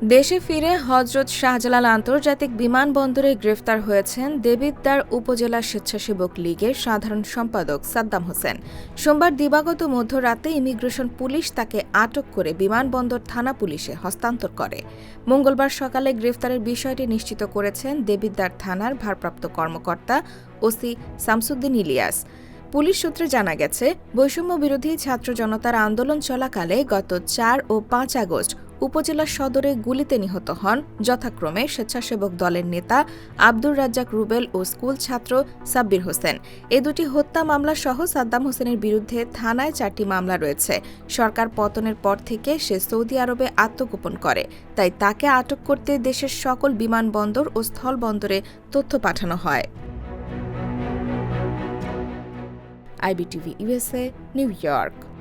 দেশে ফিরে হজরত শাহজালাল আন্তর্জাতিক বিমানবন্দরে গ্রেফতার হয়েছেন দেবিদ্বার উপজেলা স্বেচ্ছাসেবক লীগের সাধারণ সম্পাদক সাদ্দাম হোসেন। সোমবার দিবাগত মধ্যরাতে ইমিগ্রেশন পুলিশ তাকে আটক করে বিমানবন্দর থানা পুলিশে হস্তান্তর করে। মঙ্গলবার সকালে গ্রেফতারের বিষয়টি নিশ্চিত করেছেন দেবিদ্বার থানার ভারপ্রাপ্ত কর্মকর্তা ওসি শামসুদ্দিন ইলিয়াস। পুলিশ সূত্রে জানা গেছে, বৈষম্য বিরোধী ছাত্র জনতার আন্দোলন চলাকালে গত ৪ ও ৫ আগস্ট উপজেলা সদরে গুলিতে নিহত হন যথাক্রমে স্বেচ্ছাসেবক দলের নেতা আব্দুর রাজ্জাক রুবেল ও স্কুল ছাত্র সাব্বির হোসেন। এ দুটি হত্যা মামলা সহ সাদ্দাম হোসেনের বিরুদ্ধে থানায় ৪টি মামলা রয়েছে। সরকার পতনের পর থেকে সে সৌদি আরবে আত্মগোপন করে, তাই তাকে আটক করতে দেশের সকল বিমানবন্দর ও স্থলবন্দরে তথ্য পাঠানো হয়। IBTV USA, new York.